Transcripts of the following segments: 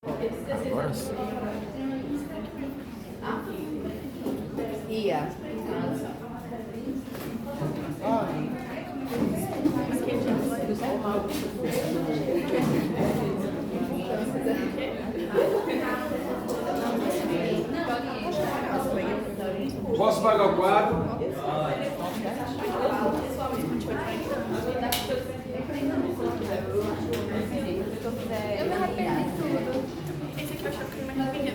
Agora sim. Ia. Posso pagar o quadro? Eu me arrependi de tudo. Esse aqui eu achava que eu me arrependi.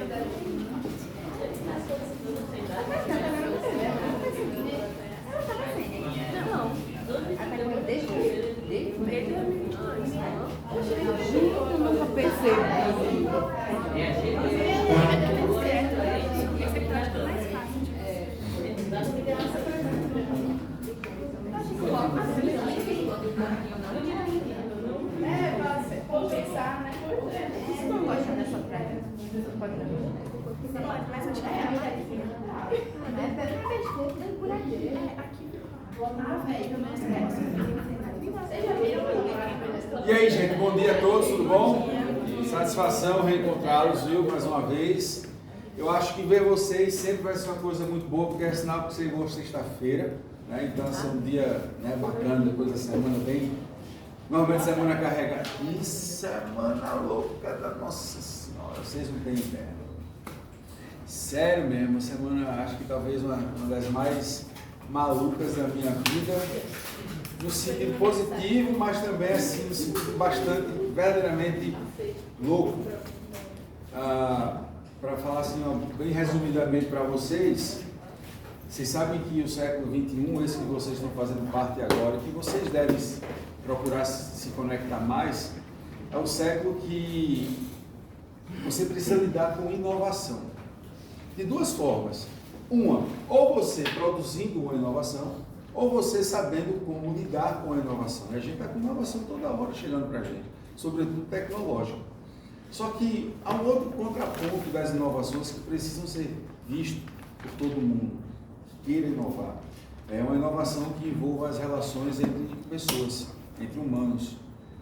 Não. Desde 2002. Eu nunca percebi. Esse aqui eu acho que é mais fácil. Compensar, né? Você não gosta dessa praia? Mas eu tinha Por aqui. E aí, gente, bom dia a todos, tudo bom? Satisfação reencontrá-los, viu, mais uma vez. Eu acho que ver vocês sempre vai ser uma coisa muito boa, porque é sinal que vocês vão sexta-feira, né? Então, assim, um dia, né, bacana, depois da semana bem. Normalmente semana carregada. Que semana louca da Nossa Senhora, vocês não têm ideia. Sério mesmo, semana acho que talvez uma das mais malucas da minha vida, no sentido positivo, mas também assim, no sentido bastante, verdadeiramente louco. Para falar assim, ó, bem resumidamente para vocês, vocês sabem que o século XXI, esse que vocês estão fazendo parte agora, que vocês devem procurar se conectar mais, é o século que você precisa lidar com inovação. De duas formas. Uma, ou você produzindo uma inovação, ou você sabendo como lidar com a inovação. E a gente está com inovação toda hora chegando para a gente, sobretudo tecnológica. Só que há um outro contraponto das inovações que precisam ser vistos por todo mundo, que queira inovar. É uma inovação que envolva as relações entre pessoas, entre humanos,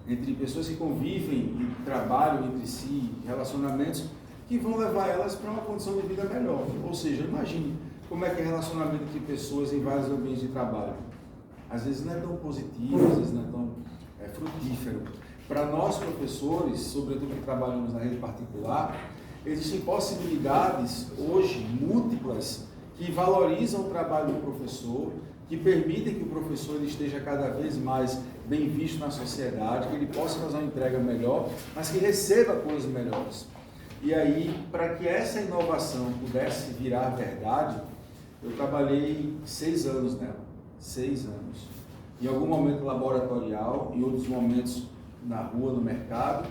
entre pessoas que convivem e trabalham entre si, relacionamentos que vão levar elas para uma condição de vida melhor. Ou seja, imagine como é que é relacionamento entre pessoas em vários ambientes de trabalho. Às vezes não é tão positivo, às vezes não é tão frutífero. Para nós professores, sobretudo que trabalhamos na rede particular, existem possibilidades hoje múltiplas que valorizam o trabalho do professor, que permitem que o professor ele esteja cada vez mais bem visto na sociedade, que ele possa fazer uma entrega melhor, mas que receba coisas melhores. E aí, para que essa inovação pudesse virar verdade, eu trabalhei 6 anos nela, 6 anos. Em algum momento laboratorial, em outros momentos na rua, no mercado,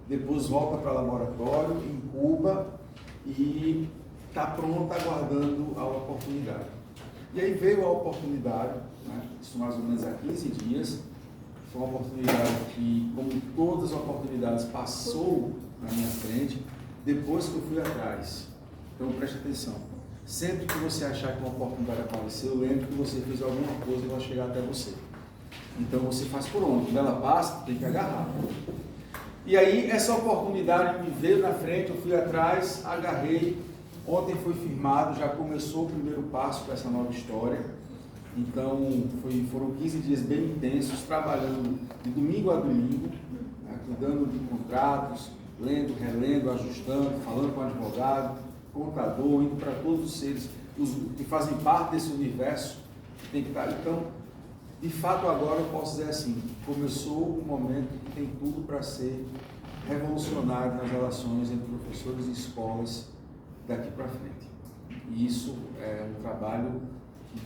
depois volta para laboratório, incuba e está pronta aguardando a oportunidade. E aí veio a oportunidade, né, isso mais ou menos há 15 dias, foi uma oportunidade que, como todas as oportunidades, passou na minha frente, depois que eu fui atrás. Então preste atenção, sempre que você achar que uma oportunidade apareceu, lembre que você fez alguma coisa e vai chegar até você. Então você faz por onde? Quando ela passa, tem que agarrar. E aí essa oportunidade me veio na frente, eu fui atrás, agarrei. Ontem foi firmado, já começou o primeiro passo para essa nova história. Então foram 15 dias bem intensos, trabalhando de domingo a domingo, né, cuidando de contratos, lendo, relendo, ajustando, falando com o advogado, contador, indo para todos os seres que fazem parte desse universo que tem que estar. Então, de fato, agora eu posso dizer assim, começou um momento que tem tudo para ser revolucionário nas relações entre professores e escolas daqui para frente. E isso é um trabalho que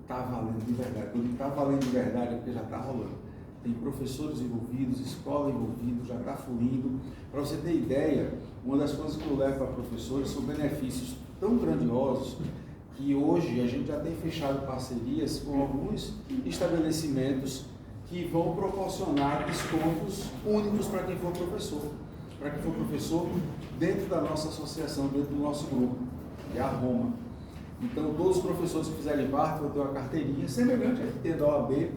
está valendo de verdade. Quando está valendo de verdade é porque já está rolando. Tem professores envolvidos, escola envolvida, já está fluindo. Para você ter ideia, uma das coisas que eu levo para professores são benefícios tão grandiosos que hoje a gente já tem fechado parcerias com alguns estabelecimentos que vão proporcionar descontos únicos para quem for professor. Para quem for professor dentro da nossa associação, dentro do nosso grupo, que é a Roma. Então, todos os professores que fizerem parte vão ter uma carteirinha semelhante à que tem da OAB,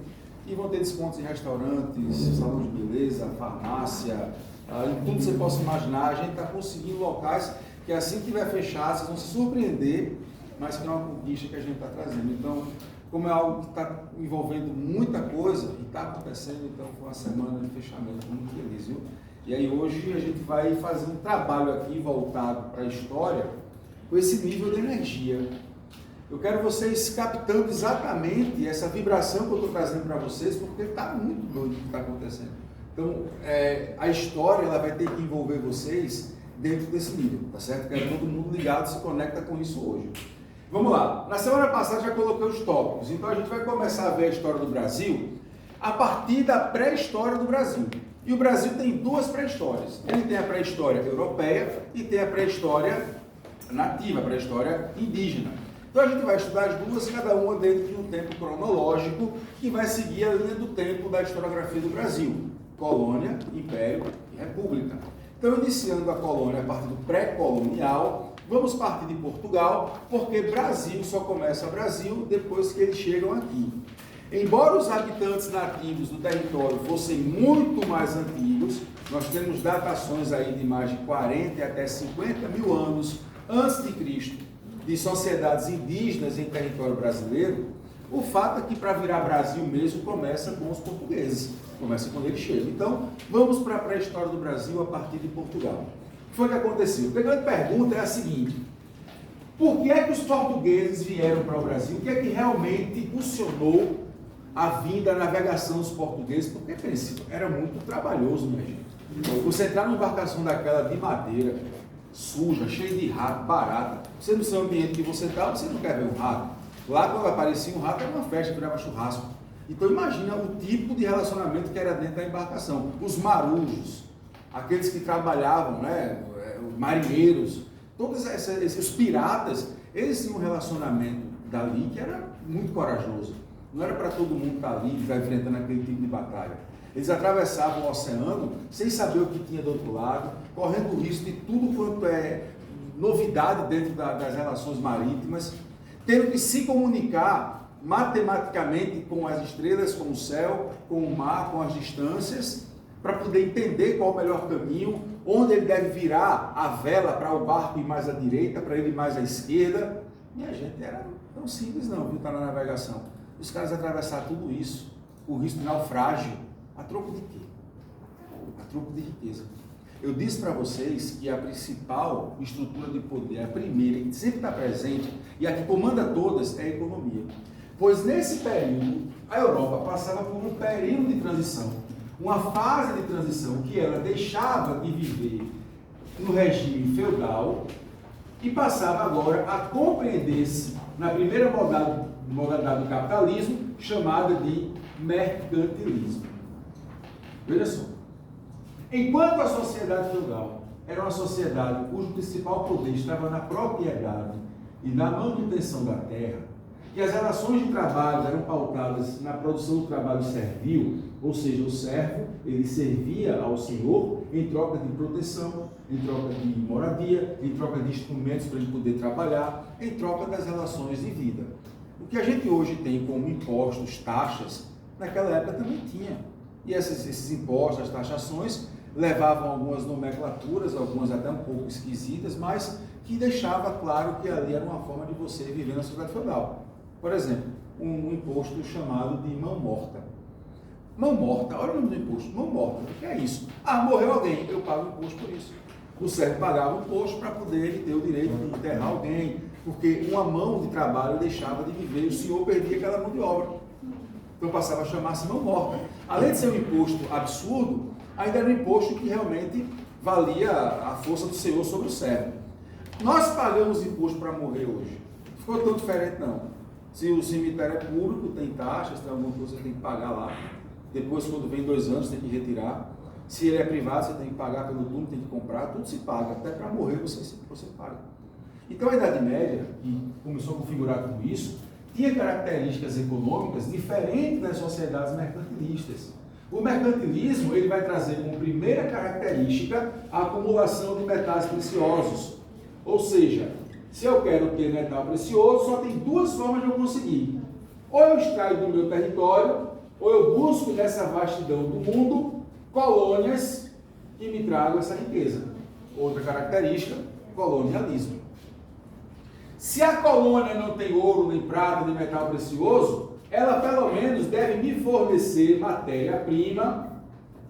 e vão ter descontos em restaurantes, salão de beleza, farmácia, em tudo que você possa imaginar, a gente está conseguindo locais que assim que tiver fechado, vocês vão se surpreender, mas que é uma conquista que a gente está trazendo. Então, como é algo que está envolvendo muita coisa e está acontecendo, então foi uma semana de fechamento muito feliz, viu? E aí hoje a gente vai fazer um trabalho aqui voltado para a história com esse nível de energia. Eu quero vocês captando exatamente essa vibração que eu estou trazendo para vocês, porque está muito doido o que está acontecendo. Então, a história ela vai ter que envolver vocês dentro desse nível, tá certo? Quero todo mundo ligado, se conecta com isso hoje. Vamos lá. Na semana passada já coloquei os tópicos, então a gente vai começar a ver a história do Brasil a partir da pré-história do Brasil. E o Brasil tem duas pré-histórias. Ele tem a pré-história europeia e tem a pré-história nativa, a pré-história indígena. Então a gente vai estudar as duas, cada uma dentro de um tempo cronológico que vai seguir a linha do tempo da historiografia do Brasil. Colônia, Império e República. Então, iniciando a colônia a partir do pré-colonial, vamos partir de Portugal, porque Brasil só começa Brasil depois que eles chegam aqui. Embora os habitantes nativos do território fossem muito mais antigos, nós temos datações aí de mais de 40 até 50 mil anos antes de Cristo, de sociedades indígenas em território brasileiro. O fato é que para virar Brasil mesmo começa com os portugueses, começa quando eles chegam. Então, vamos para a pré-história do Brasil a partir de Portugal. O que foi que aconteceu? A grande pergunta é a seguinte: por que é que os portugueses vieram para o Brasil? O que é que realmente impulsionou a vinda, a navegação dos portugueses? Porque, pense, era muito trabalhoso, minha gente. Você entrar numa embarcação daquela de madeira, suja, cheia de rato, barata, você no seu ambiente que você está, você não quer ver um rato. Lá, quando aparecia um rato, era uma festa, virava churrasco. Então, imagina o tipo de relacionamento que era dentro da embarcação. Os marujos, aqueles que trabalhavam, né, marinheiros, todos esses piratas, eles tinham um relacionamento dali que era muito corajoso. Não era para todo mundo estar ali, estar enfrentando aquele tipo de batalha. Eles atravessavam o oceano sem saber o que tinha do outro lado, correndo o risco de tudo quanto é novidade dentro das relações marítimas, tendo que se comunicar matematicamente com as estrelas, com o céu, com o mar, com as distâncias, para poder entender qual é o melhor caminho, onde ele deve virar a vela para o barco ir mais à direita, para ele ir mais à esquerda. Minha gente, era tão simples não, viu, estar na navegação. Os caras atravessaram tudo isso, o risco de naufrágio, a troco de quê? A troco de riqueza. Eu disse para vocês que a principal estrutura de poder, a primeira, que sempre está presente, e a que comanda todas, é a economia. Pois nesse período, a Europa passava por um período de transição, uma fase de transição que ela deixava de viver no regime feudal e passava agora a compreender-se na primeira modalidade do capitalismo, chamada de mercantilismo. Veja só. Enquanto a sociedade feudal era uma sociedade cujo principal poder estava na propriedade e na manutenção da terra, e as relações de trabalho eram pautadas na produção do trabalho servil, ou seja, o servo, ele servia ao senhor em troca de proteção, em troca de moradia, em troca de instrumentos para ele poder trabalhar, em troca das relações de vida. O que a gente hoje tem como impostos, taxas, naquela época também tinha. E esses impostos, as taxações, levavam algumas nomenclaturas, algumas até um pouco esquisitas, mas que deixava claro que ali era uma forma de você viver na sociedade feudal. Por exemplo, um imposto chamado de mão morta. Mão morta, olha o nome do imposto, mão morta, o que é isso? Ah, morreu alguém, eu pago imposto por isso. O servo pagava o imposto para poder ter o direito de enterrar alguém, porque uma mão de trabalho deixava de viver, o senhor perdia aquela mão de obra. Então passava a chamar-se mão morta. Além de ser um imposto absurdo, ainda era um imposto que realmente valia a força do senhor sobre o servo. Nós pagamos imposto para morrer hoje. Não ficou tão diferente não. Se o cemitério é público, tem taxas, tem alguma coisa que você tem que pagar lá. Depois, quando vem 2 anos, tem que retirar. Se ele é privado, você tem que pagar pelo túmulo, tem que comprar, tudo se paga. Até para morrer você paga. Então a Idade Média, que começou a configurar tudo isso, tinha características econômicas diferentes das sociedades mercantilistas. O mercantilismo ele vai trazer como primeira característica a acumulação de metais preciosos. Ou seja, se eu quero ter metal precioso, só tem 2 formas de eu conseguir. Ou eu extraio do meu território, ou eu busco nessa vastidão do mundo colônias que me tragam essa riqueza. Outra característica, colonialismo. Se a colônia não tem ouro, nem prata, nem metal precioso, ela pelo menos deve me fornecer matéria-prima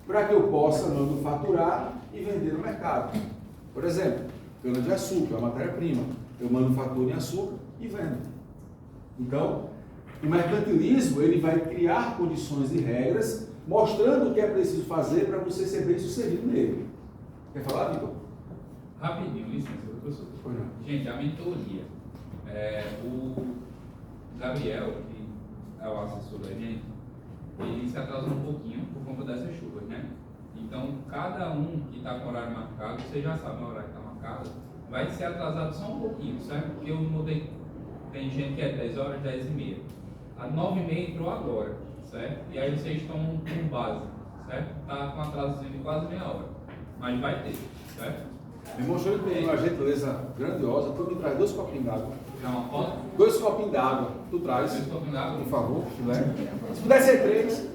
para que eu possa manufaturar e vender no mercado. Por exemplo, cana-de-açúcar, a matéria-prima. Eu manufaturo em açúcar e vendo. Então, o mercantilismo ele vai criar condições e regras, mostrando o que é preciso fazer para você ser bem sucedido nele. Quer falar, Vitor? Rapidinho, licença, professor. Gente, a mentoria. O Gabriel, que é o assessor da gente, ele se atrasou um pouquinho por conta dessas chuvas, né? Então, cada um que está com o horário marcado, vocês já sabem o horário que está marcado, vai ser atrasado só um pouquinho, certo? Porque eu mudei, tem gente que é 10 horas, 10 e meia. A 9h30 entrou agora, certo? E aí vocês estão com base, certo? Está com atraso de quase meia hora, mas vai ter, certo? Me mostrou que tem uma gentileza grandiosa, tu me traz 2 copinhos d'água. Dá uma foto? 2 copinhos d'água, tu traz. 2 copinhos d'água? Por favor, filé. Se puder ser 3.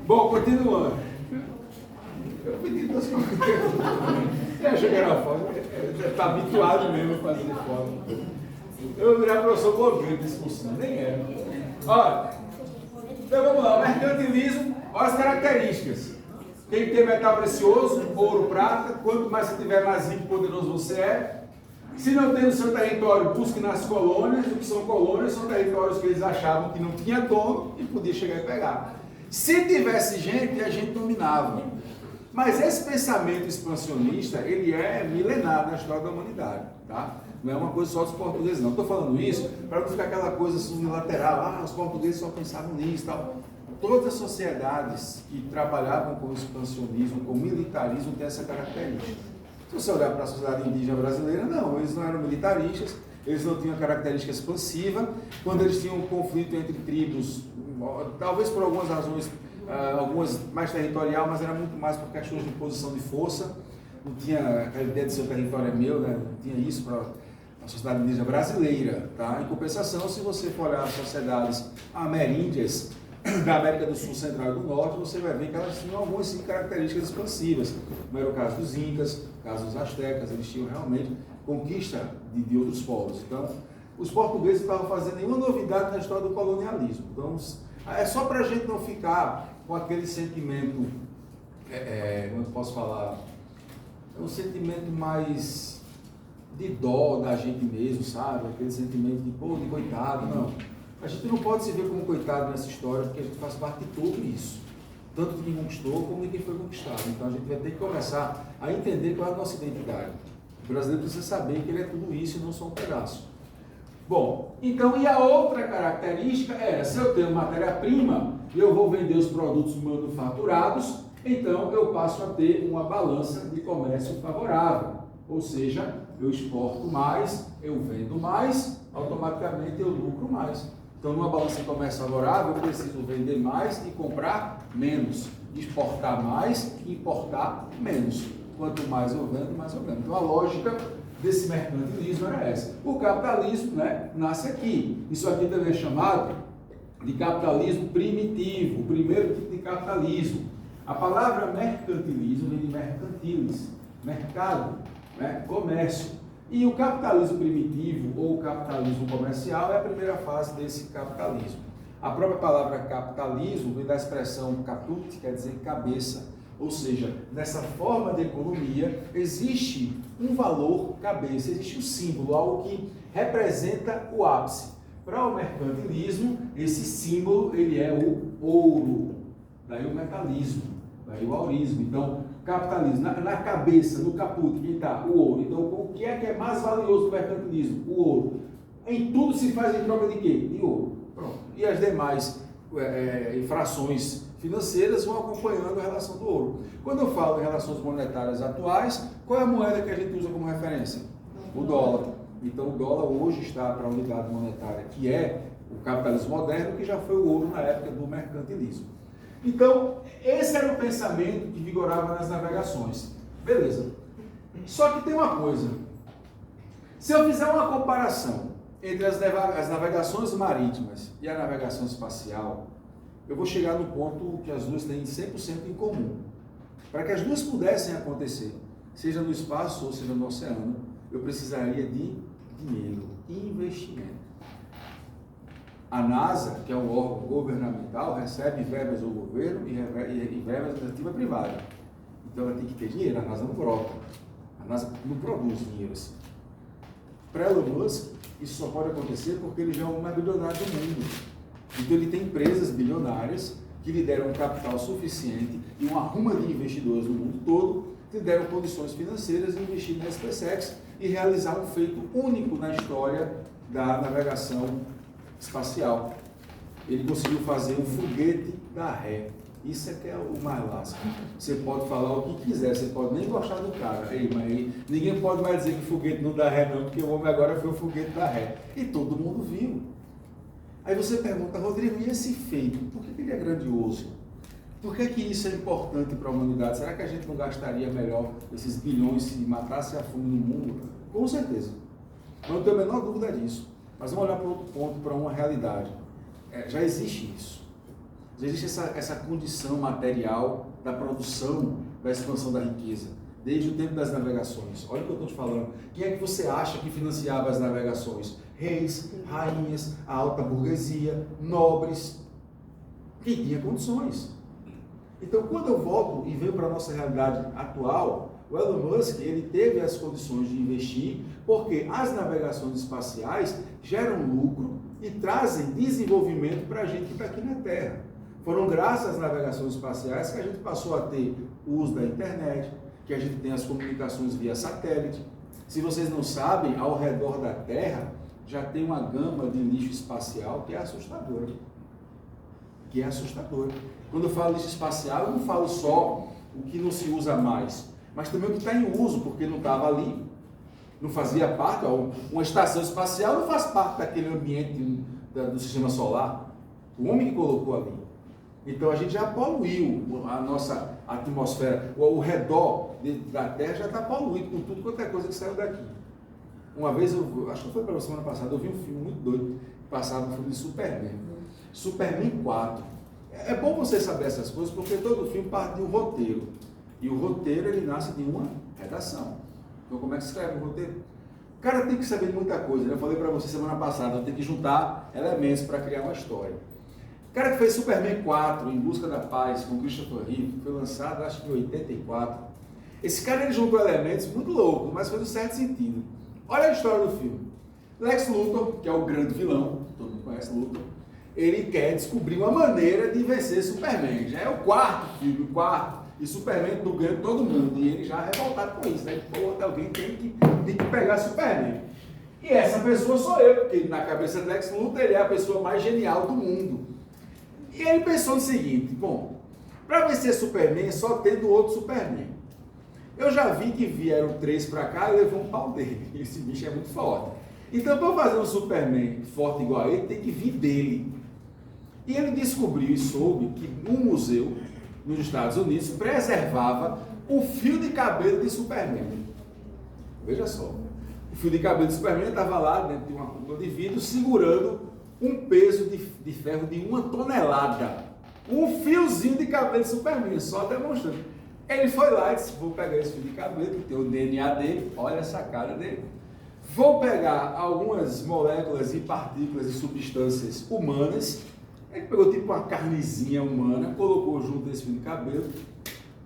Bom, continuando. Eu pedi 2 copinhos. Eu achei que era foto. Está habituado mesmo a fazer foto. Eu vou virar professor blogueiro desse curso, nem era. Olha, então vamos lá, o mercantilismo, olha as características. Tem que ter metal precioso, ouro, prata, quanto mais você tiver, mais rico e poderoso você é. Se não tem no seu território, busque nas colônias. O que são colônias? São territórios que eles achavam que não tinha dono e podia chegar e pegar. Se tivesse gente, a gente dominava. Mas esse pensamento expansionista, ele é milenar na história da humanidade, tá? Não é uma coisa só dos portugueses, não. Estou falando isso para não ficar aquela coisa unilateral, os portugueses só pensavam nisso e tal. Todas as sociedades que trabalhavam com o expansionismo, com o militarismo, têm essa característica. Se você olhar para a sociedade indígena brasileira, não, eles não eram militaristas, eles não tinham característica expansiva. Quando eles tinham um conflito entre tribos, talvez por algumas razões, algumas mais territorial, mas era muito mais por questões de posição de força. Não tinha aquela ideia de seu território é meu, né? Não tinha isso para a sociedade indígena brasileira. Tá? Em compensação, se você for olhar as sociedades ameríndias da América do Sul, Central e do Norte, você vai ver que elas tinham algumas características expansivas. Como era o caso dos Incas, o caso dos Astecas, eles tinham realmente conquista de outros povos. Então, os portugueses não estavam fazendo nenhuma novidade na história do colonialismo. Então, é só para a gente não ficar com aquele sentimento, como eu posso falar, é um sentimento mais de dó da gente mesmo, sabe? Aquele sentimento de, pô, de coitado, não. A gente não pode se ver como coitado nessa história, porque a gente faz parte de tudo isso. Tanto de quem conquistou, como de quem foi conquistado. Então a gente vai ter que começar a entender qual é a nossa identidade. O brasileiro precisa saber que ele é tudo isso e não só um pedaço. Bom, então, e a outra característica era, se eu tenho matéria-prima e eu vou vender os produtos manufaturados, então eu passo a ter uma balança de comércio favorável. Ou seja, eu exporto mais, eu vendo mais, automaticamente eu lucro mais. Então, numa balança de comércio favorável, eu preciso vender mais e comprar menos. Exportar mais e importar menos. Quanto mais eu vendo, mais eu ganho. Então, a lógica desse mercantilismo era essa. O capitalismo, né, nasce aqui. Isso aqui também é chamado de capitalismo primitivo, o primeiro tipo de capitalismo. A palavra mercantilismo vem de mercantilis, mercado, né, comércio. E o capitalismo primitivo, ou capitalismo comercial, é a primeira fase desse capitalismo. A própria palavra capitalismo vem da expressão caput, quer dizer cabeça. Ou seja, nessa forma de economia, existe um valor cabeça, existe um símbolo, algo que representa o ápice. Para o mercantilismo, esse símbolo ele é o ouro, daí o metalismo, daí o aurismo. Então, capitalismo, na cabeça, no caput, que está o ouro. Então, o que é mais valioso do mercantilismo? O ouro. Em tudo se faz em troca de quê? De ouro. Pronto. E as demais infrações financeiras vão acompanhando a relação do ouro. Quando eu falo em relações monetárias atuais, qual é a moeda que a gente usa como referência? O dólar. Então, o dólar hoje está para a unidade monetária, que é o capitalismo moderno, que já foi o ouro na época do mercantilismo. Então, esse era o pensamento que vigorava nas navegações. Beleza. Só que tem uma coisa. Se eu fizer uma comparação entre as navegações marítimas e a navegação espacial, eu vou chegar no ponto que as duas têm 100% em comum. Para que as duas pudessem acontecer, seja no espaço ou seja no oceano, eu precisaria de dinheiro, investimento. A NASA, que é um órgão governamental, recebe verbas do governo e verbas da iniciativa privada. Então ela tem que ter dinheiro, a NASA não brota. A NASA não produz dinheiro assim. Para Elon Musk, isso só pode acontecer porque ele já é o mais bilionário do mundo. Então ele tem empresas bilionárias que lhe deram um capital suficiente e uma ruma de investidores no mundo todo que lhe deram condições financeiras de investir na SpaceX e realizar um feito único na história da navegação espacial. Ele conseguiu fazer um foguete da ré. Isso é que é o mais lasco. Você pode falar o que quiser, você pode nem gostar do cara. Ei, mas ninguém pode mais dizer que o foguete não dá ré não, porque o homem agora foi o foguete da ré. E todo mundo viu. Aí você pergunta, Rodrigo, e esse feito? Por que ele é grandioso? Por que isso é importante para a humanidade? Será que a gente não gastaria melhor esses bilhões se matasse a fome no mundo? Com certeza. Não tenho a menor dúvida disso. Mas vamos olhar para outro ponto, para uma realidade. Já existe isso. Já existe essa condição material da produção, da expansão da riqueza, desde o tempo das navegações. Olha o que eu estou te falando. Quem é que você acha que financiava as navegações? Reis, rainhas, a alta burguesia, nobres. Quem tinha condições. Então, quando eu volto e venho para a nossa realidade atual, o Elon Musk ele teve as condições de investir, porque as navegações espaciais geram lucro e trazem desenvolvimento para a gente que está aqui na Terra. Foram graças às navegações espaciais que a gente passou a ter o uso da internet, que a gente tem as comunicações via satélite. Se vocês não sabem, ao redor da Terra já tem uma gama de lixo espacial que é assustadora. Quando eu falo lixo espacial, eu não falo só o que não se usa mais, mas também o que está em uso, porque não estava ali, não fazia parte. Uma estação espacial não faz parte daquele ambiente do sistema solar. O homem que colocou ali. Então a gente já poluiu a nossa atmosfera, o redor da Terra já está poluído com tudo quanto é coisa que saiu daqui. Uma vez, acho que foi para a semana passada, eu vi um filme muito doido, passado um filme de Superman 4. É bom você saber essas coisas, porque todo filme parte de um roteiro. E o roteiro, ele nasce de uma redação. Então, como é que se escreve um roteiro? O cara tem que saber muita coisa, né? Eu falei para você semana passada, tem que juntar elementos para criar uma história. O cara que fez Superman 4, Em Busca da Paz, com Christopher Reeve, foi lançado, acho que em 84. Esse cara, ele juntou elementos muito loucos, mas foi no certo sentido. Olha a história do filme. Lex Luthor, que é o grande vilão, todo mundo conhece Luthor, ele quer descobrir uma maneira de vencer Superman. Já é o quarto filme, e Superman não ganha todo mundo. E ele já é revoltado com isso, né? Pô, alguém tem que pegar Superman. E essa pessoa sou eu, porque na cabeça do Lex Luthor ele é a pessoa mais genial do mundo. E ele pensou no seguinte, bom, para vencer Superman só tendo outro Superman. Eu já vi que vieram 3 para cá e levou um pau dele. Esse bicho é muito forte. Então, para fazer um Superman forte igual a ele, tem que vir dele. E ele descobriu e soube que um museu nos Estados Unidos preservava o fio de cabelo de Superman. Veja só. O fio de cabelo de Superman estava lá dentro de uma cúpula de vidro, segurando um peso de ferro de 1 tonelada. Um fiozinho de cabelo de Superman, só demonstrando. Ele foi lá e disse, vou pegar esse fio de cabelo, que tem o DNA dele, olha essa cara dele. Vou pegar algumas moléculas e partículas e substâncias humanas. Ele pegou tipo uma carnezinha humana, colocou junto desse fio de cabelo,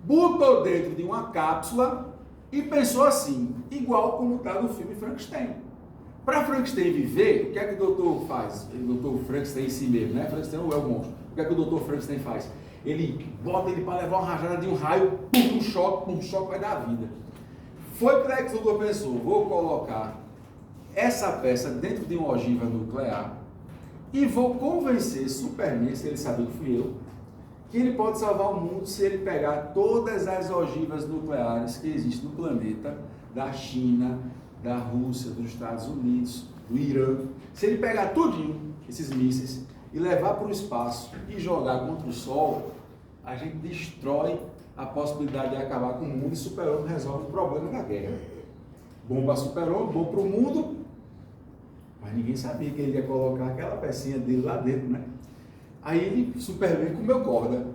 botou dentro de uma cápsula e pensou assim, igual como está no filme Frankenstein. Para Frankenstein viver, o que é que o doutor faz? O doutor Frankenstein em si mesmo, né? Frankenstein é o monstro. O que é que o doutor Frankenstein faz? Ele bota ele para levar uma rajada de um raio, um choque vai dar vida. Foi que o Lex Luthor pensou, vou colocar essa peça dentro de uma ogiva nuclear e vou convencer Superman, se ele saber que fui eu, que ele pode salvar o mundo se ele pegar todas as ogivas nucleares que existem no planeta, da China, da Rússia, dos Estados Unidos, do Irã. Se ele pegar tudinho, esses mísseis, e levar para o espaço e jogar contra o Sol, a gente destrói a possibilidade de acabar com o mundo e Super-Homem resolve o problema da guerra. Bom para Super-Homem, bom para o mundo, mas ninguém sabia que ele ia colocar aquela pecinha dele lá dentro, né? Aí ele, Superman, comeu corda.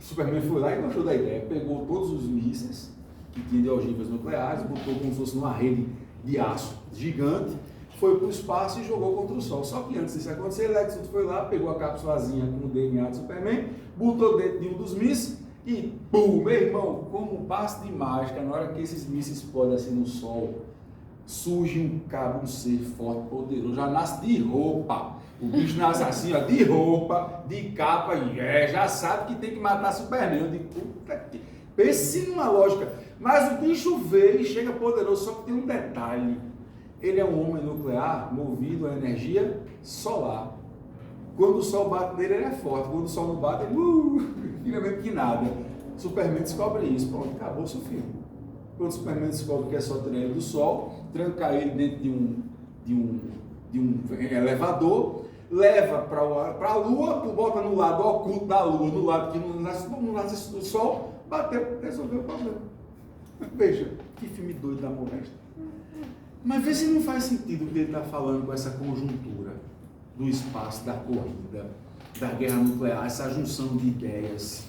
Superman foi lá e gostou da ideia, pegou todos os mísseis que tinha de ogivas nucleares, botou como se fosse numa rede de aço gigante, foi para o espaço e jogou contra o Sol. Só que antes disso acontecer, Lex Luthor foi lá, pegou a cápsulazinha com o DNA do Superman, botou dentro de um dos mísseis e, pum, meu irmão, como um passe de mágica, na hora que esses mísseis explodem assim no Sol, surge um cabo, um ser forte, poderoso, já nasce de roupa. O bicho nasce assim, ó, de roupa, de capa, e já sabe que tem que matar Superman. Eu digo, puta que... Pense numa lógica. Mas o bicho veio e chega poderoso, só que tem um detalhe. Ele é um homem nuclear movido a energia solar. Quando o Sol bate nele, ele é forte. Quando o Sol não bate, ele fica mesmo que nada. Superman descobre isso. Pronto, acabou o seu filme. Quando o Superman descobre que é só ter ele do Sol, tranca ele dentro de um elevador, leva para a Lua, bota no lado oculto da Lua, no lado que não nasce do Sol, bateu, resolveu o problema. Veja, que filme doido da moléstia. Mas vê se não faz sentido o que ele está falando com essa conjuntura do espaço, da corrida, da guerra nuclear, essa junção de ideias.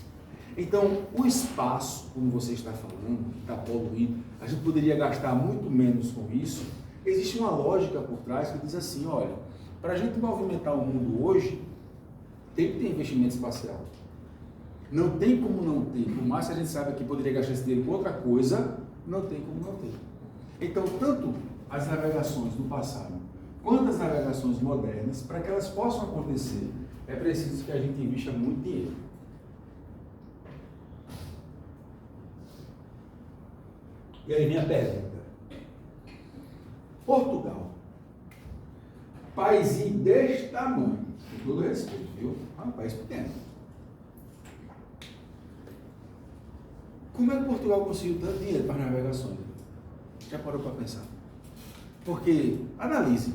Então, o espaço, como você está falando, está poluído, a gente poderia gastar muito menos com isso. Existe uma lógica por trás que diz assim, olha, para a gente movimentar o mundo hoje, tem que ter investimento espacial. Não tem como não ter. Por mais que a gente saiba que poderia gastar esse dinheiro com outra coisa, não tem como não ter. Então, tanto as navegações do passado, quanto as navegações modernas, para que elas possam acontecer, é preciso que a gente invista muito dinheiro. E aí minha pergunta. Portugal, paísinho deste tamanho, com todo respeito, viu? É um país pequeno. Como é que Portugal conseguiu tanto dinheiro para as navegações? Já parou para pensar? Porque, analise,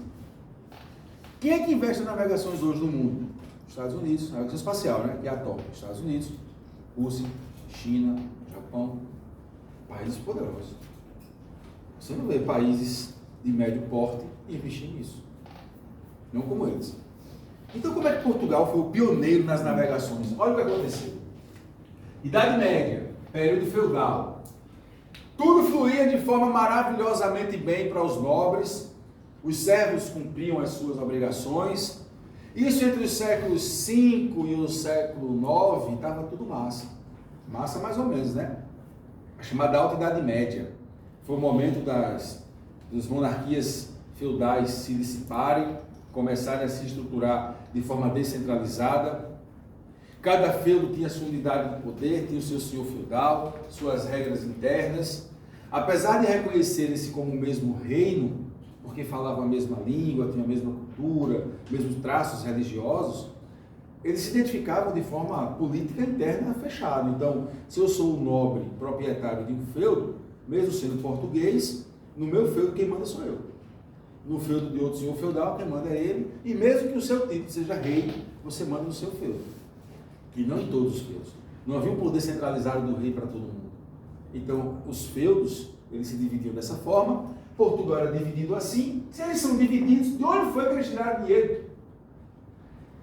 quem é que investe em navegações hoje no mundo? Estados Unidos, navegação espacial, né? Que é a top. Estados Unidos, Rússia, China, Japão, países poderosos. Você não vê países de médio porte investir nisso. Não como eles. Então, como é que Portugal foi o pioneiro nas navegações? Olha o que aconteceu. Idade Média, período feudal. Tudo fluía de forma maravilhosamente bem para os nobres. Os servos cumpriam as suas obrigações. Isso entre os séculos V e o século IX, estava tudo massa. Massa mais ou menos, né? A chamada Alta Idade Média. Foi o momento das monarquias feudais se dissiparem, começarem a se estruturar de forma descentralizada. Cada feudo tinha sua unidade de poder, tinha o seu senhor feudal, suas regras internas. Apesar de reconhecerem-se como o mesmo reino, porque falavam a mesma língua, tinham a mesma cultura, mesmos traços religiosos, eles se identificavam de forma política interna fechada. Então, se eu sou o nobre proprietário de um feudo, mesmo sendo português, no meu feudo quem manda sou eu. No feudo de outro senhor feudal, quem manda é ele, e mesmo que o seu título seja rei, você manda no seu feudo. E não em todos os feudos. Não havia um poder centralizado do rei para todo mundo. Então, os feudos, eles se dividiam dessa forma. Portugal era dividido assim. Se eles são divididos, de onde foi que eles tiraram dinheiro?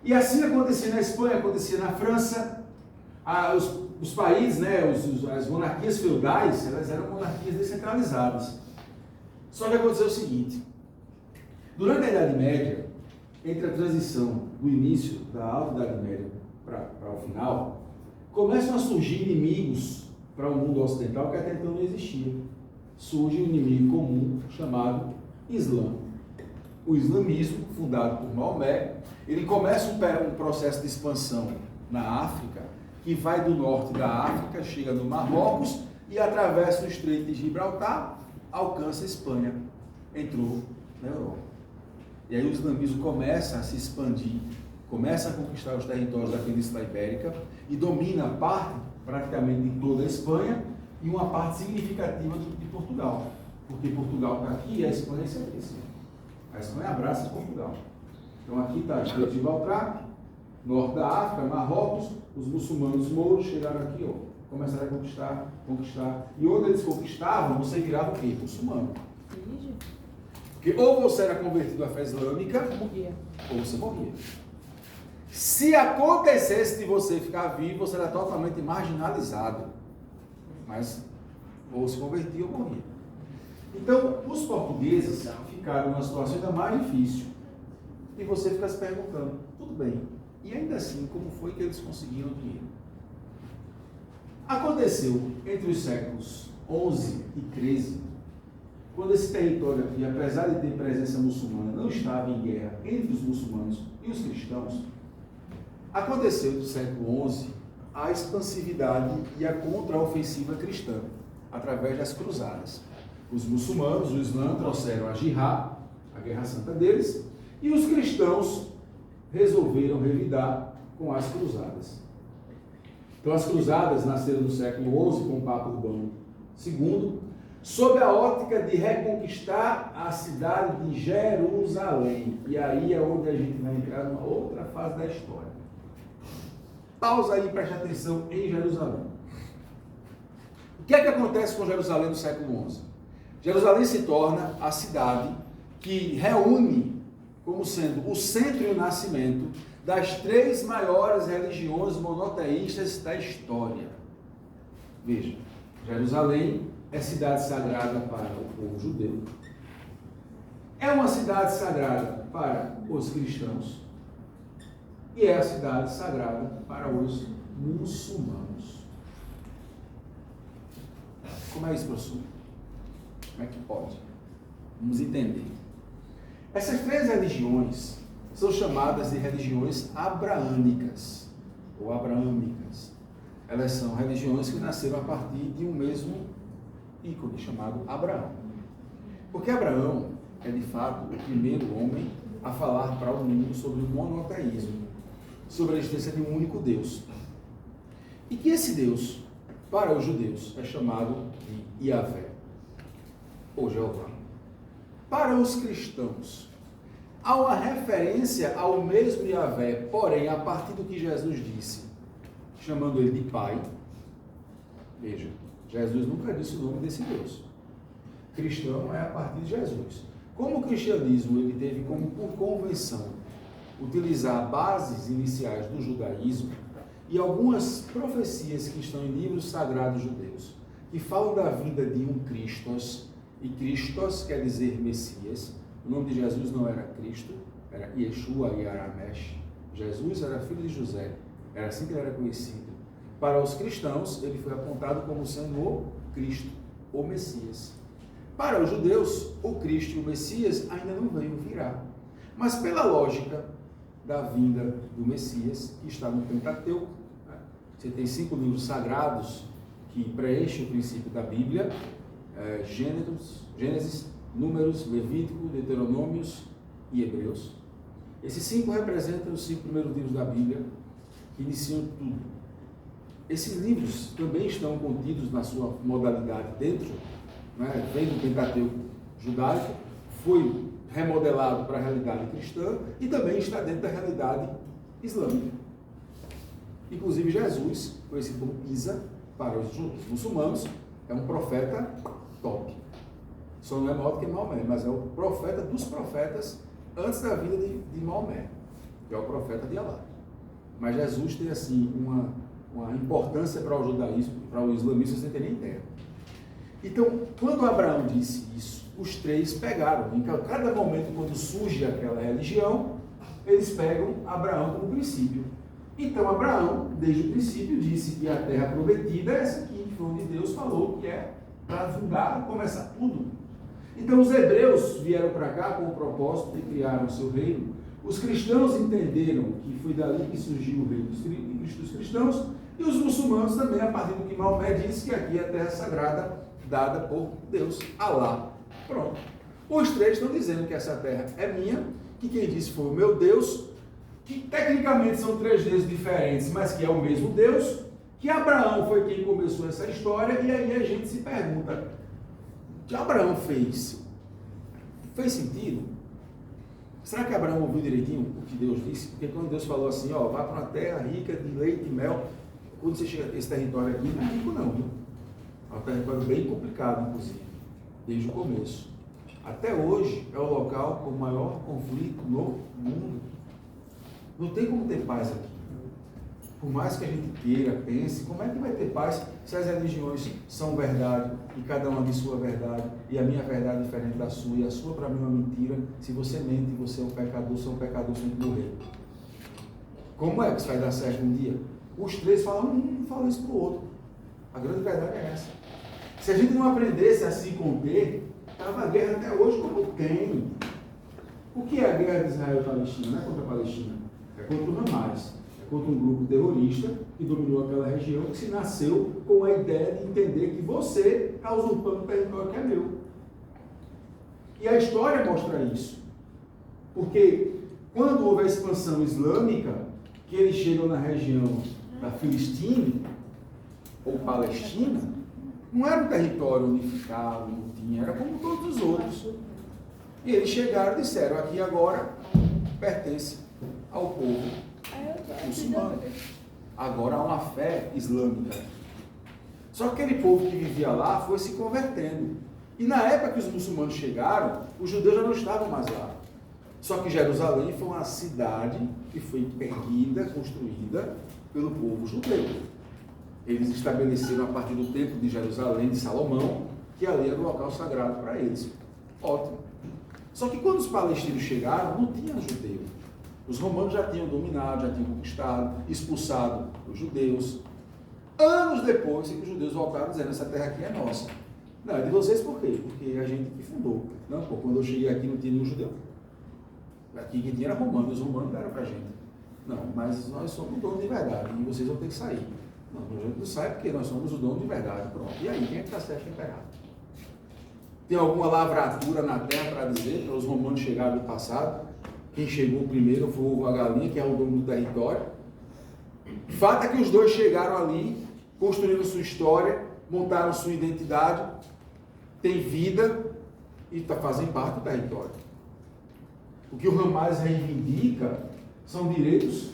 E assim acontecia na Espanha, acontecia na França. Os países, né, as monarquias feudais, elas eram monarquias descentralizadas. Só que aconteceu o seguinte. Durante a Idade Média, entre a transição do início da Alta Idade Média para o final, começam a surgir inimigos para o mundo ocidental que até então não existia. Surge um inimigo comum chamado Islã. O islamismo, fundado por Maomé, ele começa um processo de expansão na África, que vai do norte da África, chega no Marrocos e atravessa o Estreito de Gibraltar, alcança a Espanha, entrou na Europa. E aí o islamismo começa a se expandir, começa a conquistar os territórios da Península Ibérica e domina praticamente de toda a Espanha e uma parte significativa de Portugal. Porque Portugal está aqui e a Espanha é aqui. A Espanha abraça Portugal. Então aqui está Gibraltar, norte da África, Marrocos, os muçulmanos mouros chegaram aqui, ó, começaram a conquistar. E onde eles conquistavam, você virava o quê? Muçulmano. Porque ou você era convertido à fé islâmica, ou você morria. Se acontecesse de você ficar vivo, você era totalmente marginalizado. Mas ou se convertia ou morria. Então, os portugueses ficaram numa situação ainda mais difícil. E você fica se perguntando, tudo bem, e ainda assim, como foi que eles conseguiram dinheiro? Aconteceu entre os séculos 11 e 13, quando esse território aqui, apesar de ter presença muçulmana, não estava em guerra entre os muçulmanos e os cristãos, aconteceu no século 11 a expansividade e a contraofensiva cristã, através das cruzadas. Os muçulmanos, o Islã, trouxeram a jihad, a guerra santa deles, e os cristãos resolveram revidar com as cruzadas. Então, as cruzadas nasceram no século XI com o Papa Urbano II, sob a ótica de reconquistar a cidade de Jerusalém. E aí é onde a gente vai entrar numa outra fase da história. Pausa aí e preste atenção em Jerusalém. O que é que acontece com Jerusalém no século XI? Jerusalém se torna a cidade que reúne como sendo o centro e o nascimento das 3 maiores religiões monoteístas da história. Veja, Jerusalém é cidade sagrada para o povo judeu, é uma cidade sagrada para os cristãos e é a cidade sagrada para os muçulmanos. Como é isso, professor? Como é que pode? Vamos entender. Essas 3 religiões são chamadas de religiões abraânicas ou abraâmicas. Elas são religiões que nasceram a partir de um mesmo ícone chamado Abraão. Porque Abraão é de fato o primeiro homem a falar para o mundo sobre o monoteísmo, sobre a existência de um único Deus. E que esse Deus, para os judeus, é chamado de Yahvé, ou Jeová. Para os cristãos, há uma referência ao mesmo Yahvé, porém, a partir do que Jesus disse, chamando ele de Pai. Veja, Jesus nunca disse o nome desse Deus. Cristão é a partir de Jesus. Como o cristianismo ele teve como por convenção utilizar bases iniciais do judaísmo e algumas profecias que estão em livros sagrados judeus, que falam da vinda de um Christos, e Christos quer dizer Messias. O nome de Jesus não era Cristo, era Yeshua e Aramesh. Jesus era filho de José, era assim que ele era conhecido. Para os cristãos, ele foi apontado como sendo o Cristo, o Messias. Para os judeus, o Cristo e o Messias ainda não veio virar. Mas pela lógica da vinda do Messias, que está no Pentateuco, né? Você tem 5 livros sagrados que preenchem o princípio da Bíblia, Gênesis, Números, Levítico, Deuteronômios e Hebreus. Esses 5 representam os 5 primeiros livros da Bíblia, que iniciam tudo. Esses livros também estão contidos na sua modalidade dentro, né, vem do Pentateuco judaico, foi remodelado para a realidade cristã e também está dentro da realidade islâmica. Inclusive Jesus, conhecido como Isa, para os muçulmanos, é um profeta top. Só não é maior do que Maomé, mas é o profeta dos profetas antes da vida de Maomé, que é o profeta de Alá. Mas Jesus tem assim uma importância para o judaísmo, para o islamismo, sem ter nem ideia. Então, quando Abraão disse isso, os 3 pegaram. Em cada momento, quando surge aquela religião, eles pegam Abraão como princípio. Então, Abraão, desde o princípio, disse que a terra prometida é essa aqui, que foi onde Deus falou que é para fundar, começar tudo. Então, os hebreus vieram para cá com o propósito de criar o seu reino. Os cristãos entenderam que foi dali que surgiu o reino dos cristãos, e os muçulmanos também, a partir do que Maomé disse que aqui é a terra sagrada dada por Deus, Alá. Pronto. Os 3 estão dizendo que essa terra é minha, que quem disse foi o meu Deus, que tecnicamente são 3 deuses diferentes, mas que é o mesmo Deus, que Abraão foi quem começou essa história, e aí a gente se pergunta, o que Abraão fez? Fez sentido? Será que Abraão ouviu direitinho o que Deus disse? Porque quando Deus falou assim, ó, vá para uma terra rica de leite e mel, quando você chega a esse território aqui, não é rico não, viu? É um território bem complicado, inclusive, desde o começo. Até hoje é o local com o maior conflito no mundo. Não tem como ter paz aqui. Por mais que a gente queira, pense, como é que vai ter paz se as religiões são verdade e cada uma diz sua verdade e a minha verdade é diferente da sua e a sua para mim é uma mentira? Se você mente, você é um pecador, você é um pecador sem morrer. Como é que isso vai dar certo um dia? Os três falam, um fala isso para o outro. A grande verdade é essa. Se a gente não aprendesse a se conter, estava a guerra até hoje como tem. O que é a guerra de Israel e Palestina? Não é contra a Palestina, é contra o Hamas. É contra um grupo terrorista que dominou aquela região, que se nasceu com a ideia de entender que você está usurpando o território que é meu. E a história mostra isso. Porque quando houve a expansão islâmica, que eles chegam na região da Filistina ou Palestina, não era um território unificado, não tinha, era como todos os outros. E eles chegaram e disseram, aqui agora pertence ao povo muçulmano. Agora há uma fé islâmica. Só que aquele povo que vivia lá foi se convertendo. E na época que os muçulmanos chegaram, os judeus já não estavam mais lá. Só que Jerusalém foi uma cidade que foi erguida, construída pelo povo judeu. Eles estabeleceram a partir do templo de Jerusalém, de Salomão, que ali era o local sagrado para eles. Ótimo. Só que quando os palestinos chegaram, não tinha judeu. Os romanos já tinham dominado, já tinham conquistado, expulsado os judeus. Anos depois, os judeus voltaram dizendo, essa terra aqui é nossa. Não, é de vocês por quê? Porque a gente que fundou. Não, pô, quando eu cheguei aqui não tinha nenhum judeu. Aqui quem tinha era romano, os romanos deram para a gente. Não, mas nós somos donos de verdade e vocês vão ter que sair. Não, a gente não sai porque nós somos os donos de verdade. Pronto. E aí, quem é que está certo e quem está errado? Tem alguma lavratura na terra para dizer, para os romanos chegarem do passado? Quem chegou primeiro foi o ovo a galinha, que é o dono do território. Fato é que os dois chegaram ali, construíram sua história, montaram sua identidade, têm vida e fazem parte do território. O que o Hamas reivindica são direitos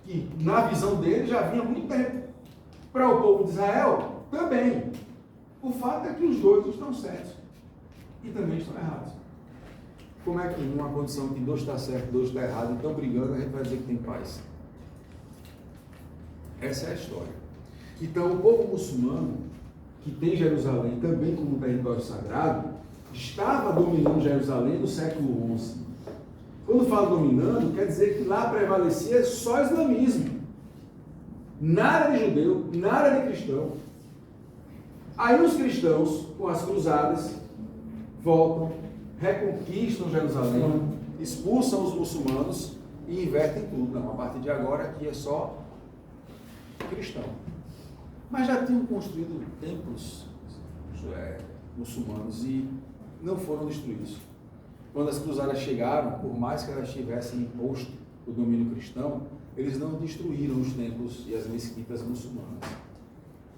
que, na visão dele, já vinha há muito tempo. Para o povo de Israel, também. O fato é que os dois estão certos e também estão errados. Como é que, numa condição que dois está certo, dois está errado, e estão brigando, a gente vai dizer que tem paz? Essa é a história. Então, o povo muçulmano, que tem Jerusalém também como território sagrado, estava dominando Jerusalém no século XI. Quando falo dominando, quer dizer que lá prevalecia só islamismo. Nada de judeu, nada de cristão. Aí os cristãos, com as cruzadas, voltam, reconquistam Jerusalém, expulsam os muçulmanos e invertem tudo. Não, a partir de agora aqui é só cristão. Mas já tinham construído templos muçulmanos e não foram destruídos. Quando as cruzadas chegaram, por mais que elas tivessem imposto o domínio cristão, eles não destruíram os templos e as mesquitas muçulmanas.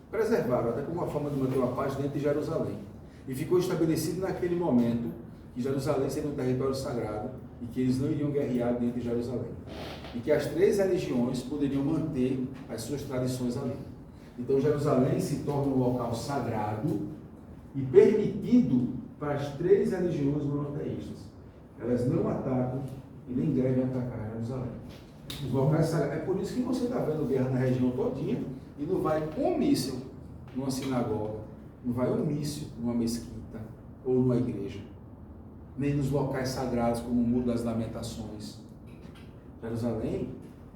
Preservaram, até como uma forma de manter uma paz dentro de Jerusalém. E ficou estabelecido naquele momento que Jerusalém seria um território sagrado e que eles não iriam guerrear dentro de Jerusalém. E que as três religiões poderiam manter as suas tradições ali. Então Jerusalém se torna um local sagrado e permitido para as três religiões monoteístas. Elas não atacam e nem devem atacar Jerusalém. Os locais sagrados. É por isso que você está vendo guerra na região todinha e não vai um míssil numa sinagoga, não vai um míssil numa mesquita ou numa igreja, nem nos locais sagrados como o Muro das Lamentações. Jerusalém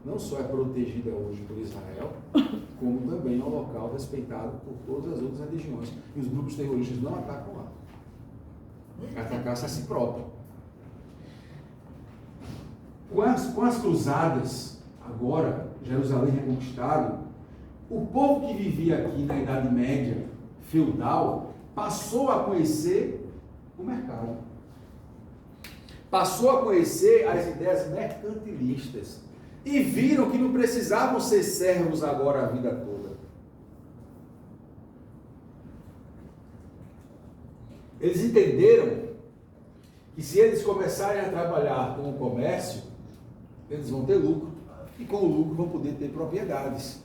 não só é protegida hoje por Israel, como também é um local respeitado por todas as outras religiões. E os grupos terroristas não atacam lá. Atacar-se a si próprio. Com as cruzadas, agora, Jerusalém reconquistado, o povo que vivia aqui na Idade Média, feudal, passou a conhecer o mercado. Passou a conhecer as ideias mercantilistas. E viram que não precisavam ser servos agora a vida toda. Eles entenderam que se eles começarem a trabalhar com o comércio, eles vão ter lucro. E com o lucro vão poder ter propriedades.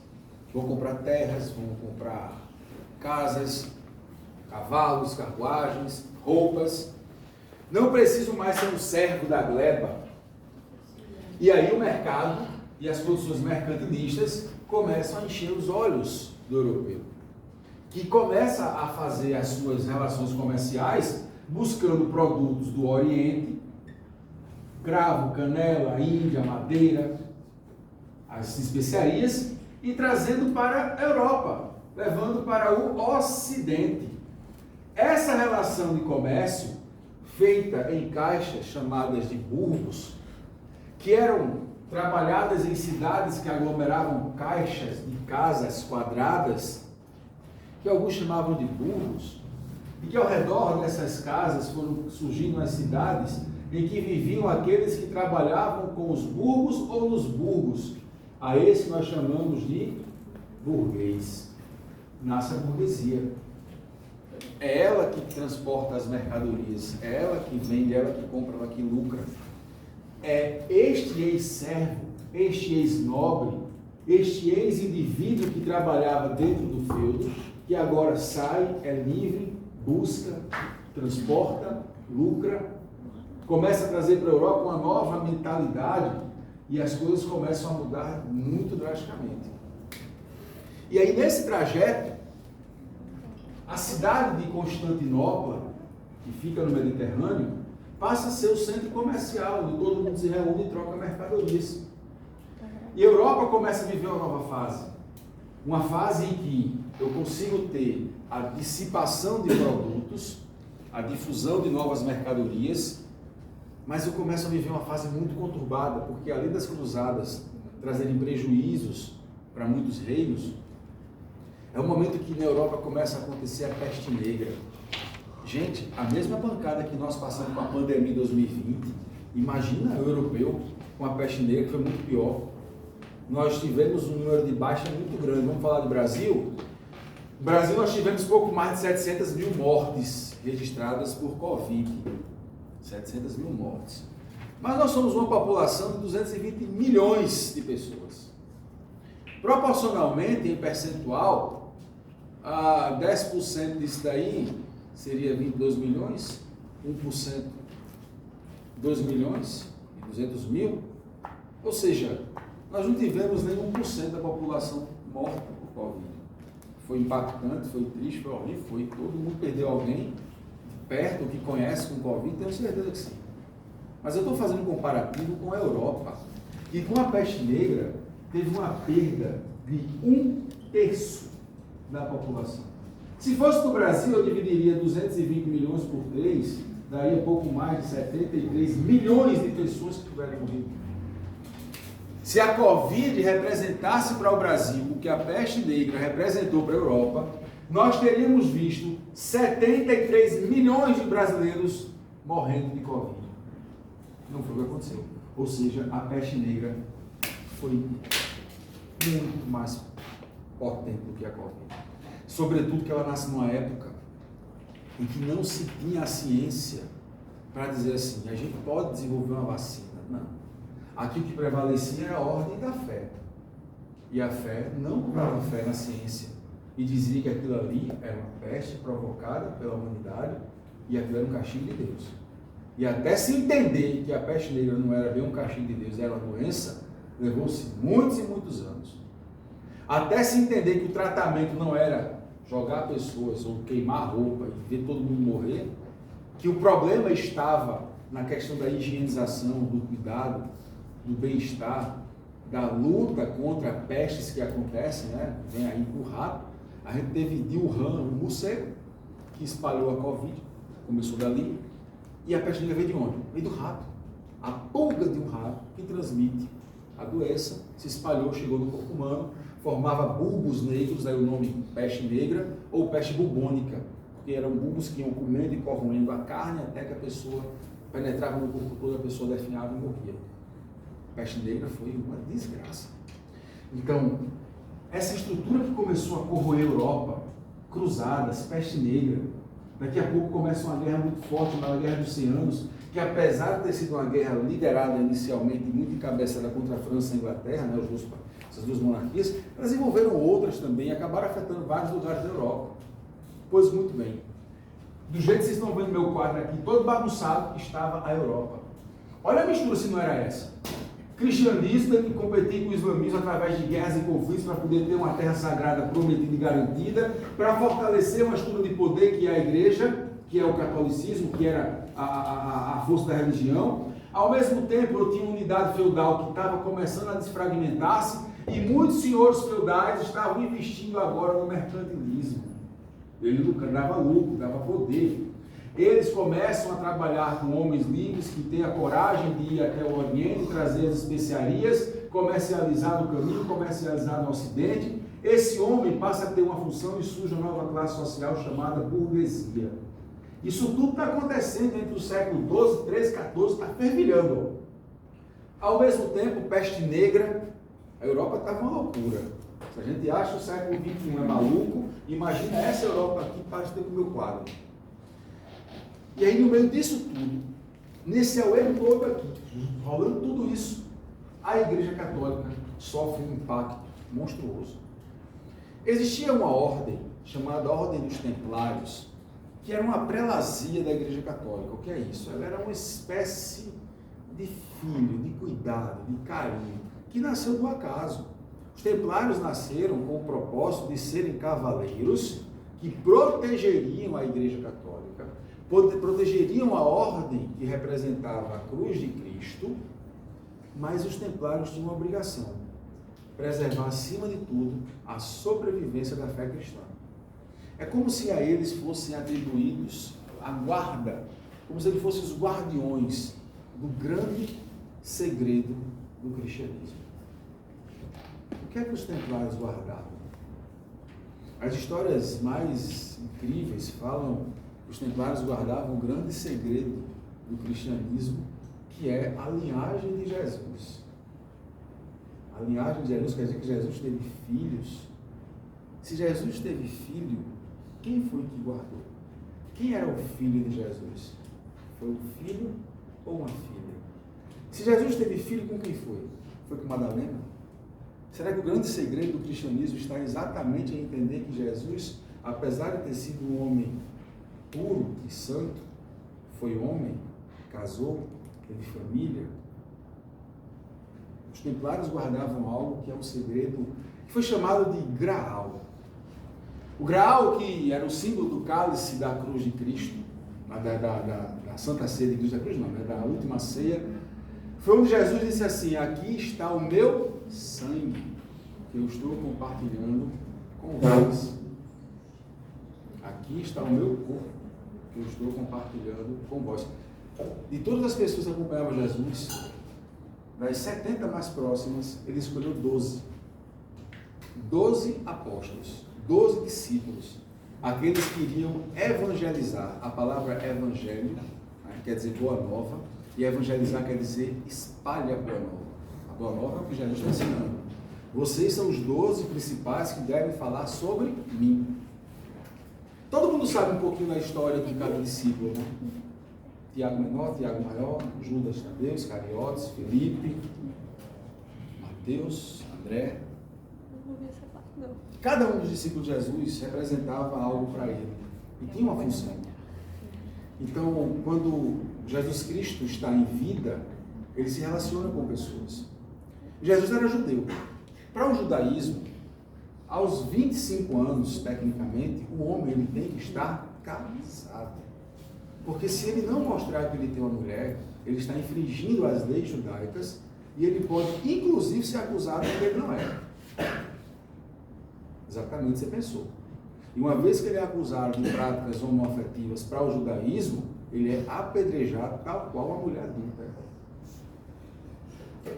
Vão comprar terras, vão comprar casas, cavalos, carruagens, roupas. Não precisam mais ser um servo da gleba. E aí o mercado e as produções mercantilistas começam a encher os olhos do europeu, que começa a fazer as suas relações comerciais buscando produtos do Oriente, cravo, canela, índia, madeira, as especiarias, e trazendo para a Europa, levando para o Ocidente. Essa relação de comércio, feita em caixas chamadas de burgos, que eram trabalhadas em cidades que aglomeravam caixas de casas quadradas, que alguns chamavam de burgos, e que ao redor dessas casas foram surgindo as cidades em que viviam aqueles que trabalhavam com os burgos ou nos burgos. A esse nós chamamos de burguês. Nasce a burguesia. É ela que transporta as mercadorias, é ela que vende, é ela que compra, ela que lucra. É este ex-servo, este ex-nobre, este ex-indivíduo que trabalhava dentro do feudo, que agora sai, é livre, busca, transporta, lucra, começa a trazer para a Europa uma nova mentalidade e as coisas começam a mudar muito drasticamente. E aí, nesse trajeto, a cidade de Constantinopla, que fica no Mediterrâneo, passa a ser o centro comercial, onde todo mundo se reúne e troca mercadorias. E a Europa começa a viver uma nova fase. Uma fase em que eu consigo ter a dissipação de produtos, a difusão de novas mercadorias, mas eu começo a viver uma fase muito conturbada, porque além das cruzadas trazerem prejuízos para muitos reinos, é um momento que na Europa começa a acontecer a peste negra. Gente, a mesma pancada que nós passamos com a pandemia em 2020, imagina o europeu com a peste negra, que foi muito pior. Nós tivemos um número de baixa muito grande. Vamos falar do Brasil? No Brasil nós tivemos pouco mais de 700 mil mortes registradas por Covid. 700 mil mortes. Mas nós somos uma população de 220 milhões de pessoas. Proporcionalmente, em percentual, 10% disso daí seria 22 milhões, 1%, 2 milhões e 200 mil. Ou seja, nós não tivemos nem 1% da população morta por Covid. Foi impactante, foi triste, foi horrível, todo mundo perdeu alguém perto, que conhece com Covid, tenho certeza que sim. Mas eu estou fazendo um comparativo com a Europa, que com a peste negra teve uma perda de 1/3 da população. Se fosse no Brasil, eu dividiria 220 milhões por 3, daria pouco mais de 73 milhões de pessoas que tiveram morrido. Se a Covid representasse para o Brasil o que a peste negra representou para a Europa, nós teríamos visto 73 milhões de brasileiros morrendo de Covid. Não foi o que aconteceu. Ou seja, a peste negra foi muito mais potente do que a Covid. Sobretudo que ela nasce numa época em que não se tinha a ciência para dizer assim, a gente pode desenvolver uma vacina. Não. Aqui o que prevalecia era a ordem da fé. E a fé não dava fé na ciência. E dizia que aquilo ali era uma peste provocada pela humanidade e aquilo era um castigo de Deus. E até se entender que a peste negra não era bem um castigo de Deus, era uma doença, levou-se muitos e muitos anos. Até se entender que o tratamento não era jogar pessoas ou queimar roupa e ver todo mundo morrer, que o problema estava na questão da higienização, do cuidado, do bem-estar, da luta contra pestes que acontecem, né? Vem aí o rato. A gente teve de Wuhan, o morcego, que espalhou a Covid, começou dali, e a peste negra veio de onde? Veio do rato. A pulga de um rato que transmite a doença, se espalhou, chegou no corpo humano, formava bulbos negros, daí o nome peste negra, ou peste bubônica, porque eram bulbos que iam comendo e corroendo a carne até que a pessoa penetrava no corpo todo, a pessoa definhava e morria. A peste negra foi uma desgraça. Então, essa estrutura que começou a corroer a Europa, cruzadas, peste negra, daqui a pouco começa uma guerra muito forte, uma guerra dos 100 anos, que apesar de ter sido uma guerra liderada inicialmente muito encabeçada contra a França e a Inglaterra, né, essas duas monarquias, elas envolveram outras também e acabaram afetando vários lugares da Europa. Pois muito bem, do jeito que vocês estão vendo meu quadro aqui, todo bagunçado, estava a Europa. Olha a mistura se não era essa. cristianismo tem que competir com o islamismo através de guerras e conflitos para poder ter uma terra sagrada prometida e garantida, para fortalecer uma estrutura de poder que é a igreja, que é o catolicismo, que era a força da religião. Ao mesmo tempo, eu tinha uma unidade feudal que estava começando a desfragmentar-se e muitos senhores feudais estavam investindo agora no mercantilismo. Ele dava lucro, dava poder. Eles começam a trabalhar com homens livres que têm a coragem de ir até o Oriente, trazer as especiarias, comercializar no caminho, comercializar no Ocidente. Esse homem passa a ter uma função e surge uma nova classe social chamada burguesia. Isso tudo está acontecendo entre o século XII, XIII, XIV, está fervilhando. Ao mesmo tempo, peste negra, a Europa estava uma loucura. Se a gente acha o século XXI é maluco, imagina essa Europa aqui para ter o meu quadro. E aí, no meio disso tudo, nesse auê todo aqui, rolando tudo isso, a Igreja Católica sofre um impacto monstruoso. Existia uma ordem, chamada Ordem dos Templários, que era uma prelazia da Igreja Católica. O que é isso? Ela era uma espécie de filho, de cuidado, de carinho, que nasceu do acaso. Os Templários nasceram com o propósito de serem cavaleiros que protegeriam a Igreja Católica, protegeriam a ordem que representava a cruz de Cristo, mas os Templários tinham uma obrigação: preservar, acima de tudo, a sobrevivência da fé cristã. É como se a eles fossem atribuídos a guarda, como se eles fossem os guardiões do grande segredo do cristianismo. O que é que os Templários guardavam? As histórias mais incríveis falam que os Templários guardavam um grande segredo do cristianismo, que é a linhagem de Jesus. A linhagem de Jesus quer dizer que Jesus teve filhos. Se Jesus teve filho, quem foi que guardou? Quem era o filho de Jesus? Foi um filho ou uma filha? Se Jesus teve filho, com quem foi? Foi com Madalena? Será que o grande segredo do cristianismo está exatamente em entender que Jesus, apesar de ter sido um homem puro e santo, foi homem, casou, teve família? Os Templários guardavam algo que é um segredo que foi chamado de Graal. O Graal, que era o símbolo do cálice da cruz de Cristo, da Santa Ceia de Cristo da Cruz, não, né? Da última ceia, foi onde Jesus disse assim: aqui está o meu sangue, que eu estou compartilhando com vós. Aqui está o meu corpo, que eu estou compartilhando com vós. De todas as pessoas que acompanhavam Jesus, das 70 mais próximas, ele escolheu 12. 12 apóstolos, 12 discípulos, aqueles que iriam evangelizar. A palavra evangelho, né, quer dizer boa nova, e evangelizar quer dizer espalha a boa nova. A boa nova é o que Jesus está ensinando. Vocês são os 12 principais que devem falar sobre mim. Todo mundo sabe um pouquinho da história de cada discípulo, né? Tiago menor, Tiago maior, Judas Tadeu, Iscariotes, Felipe, Mateus, André. Cada um dos discípulos de Jesus representava algo para ele e tinha uma função. Então, quando Jesus Cristo está em vida, ele se relaciona com pessoas. Jesus era judeu. Para o judaísmo, aos 25 anos, tecnicamente, o homem ele tem que estar casado. Porque se ele não mostrar que ele tem uma mulher, ele está infringindo as leis judaicas e ele pode, inclusive, ser acusado de que ele não é. Exatamente, você pensou. E uma vez que ele é acusado de práticas homoafetivas para o judaísmo, ele é apedrejado tal qual a mulher adulta.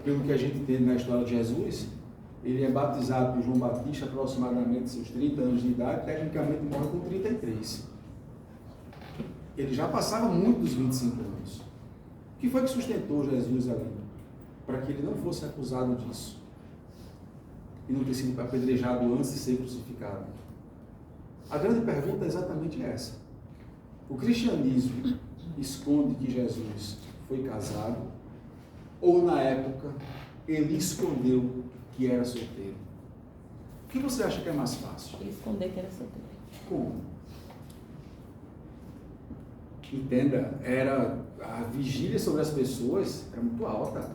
Pelo que a gente entende na história de Jesus, ele é batizado por João Batista aproximadamente seus 30 anos de idade, tecnicamente morre com 33. Ele já passava muito dos 25 anos. O que foi que sustentou Jesus ali? Para que ele não fosse acusado disso. E não ter sido apedrejado antes de ser crucificado. A grande pergunta é exatamente essa. O cristianismo esconde que Jesus foi casado, ou na época ele escondeu que era solteiro? O que você acha que é mais fácil? Ele esconder que era solteiro. Como? Entenda, a vigília sobre as pessoas era muito alta.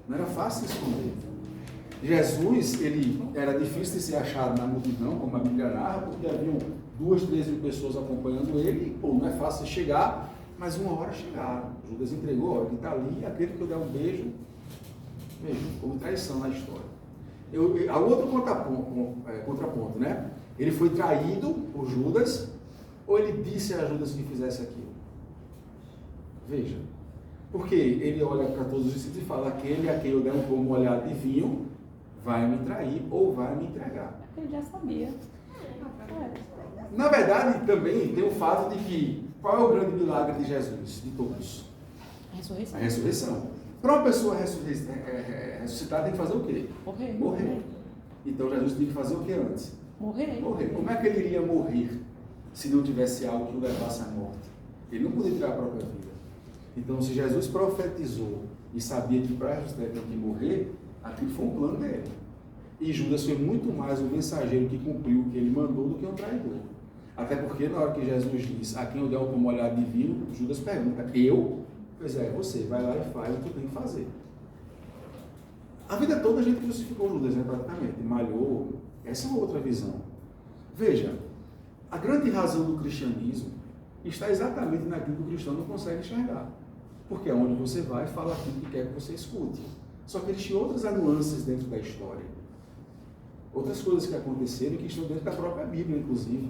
Não era fácil esconder. Jesus, ele era difícil de ser achado na multidão, como a Bíblia narra, porque haviam 2, 3 mil pessoas acompanhando ele, e, pô, não é fácil de chegar, mas uma hora chegaram. Judas entregou, ele está ali, aquele que eu der um beijo, como traição na história. Há outro contraponto, né? Ele foi traído por Judas, ou ele disse a Judas que fizesse aquilo? Veja, porque ele olha para todos os discípulos e fala: aquele a quem eu der um pouco molhado de vinho vai me trair ou vai me entregar. Ele já sabia. Na verdade, também tem o fato de que, qual é o grande milagre de Jesus, de todos? A ressurreição. Para uma pessoa ressuscitar, tem que fazer o quê? Morrer. Então Jesus tinha que fazer o que antes? Morrer. Como é que ele iria morrer se não tivesse algo que o levasse à morte? Ele não podia tirar a própria vida. Então, se Jesus profetizou e sabia que para ressuscitar tinha que morrer, aquilo foi um plano dele. E Judas foi muito mais o mensageiro que cumpriu o que ele mandou do que um traidor. Até porque na hora que Jesus diz: a quem eu der um molhado de vinho, Judas pergunta: eu? Pois é, você vai lá e faz o que tem que fazer. A vida toda a gente crucificou Judas, né, praticamente, malhou. Essa é uma outra visão. Veja, a grande razão do cristianismo está exatamente naquilo que o cristão não consegue enxergar. Porque é onde você vai e fala aquilo que quer que você escute. Só que existem outras nuances dentro da história. Outras coisas que aconteceram e que estão dentro da própria Bíblia, inclusive.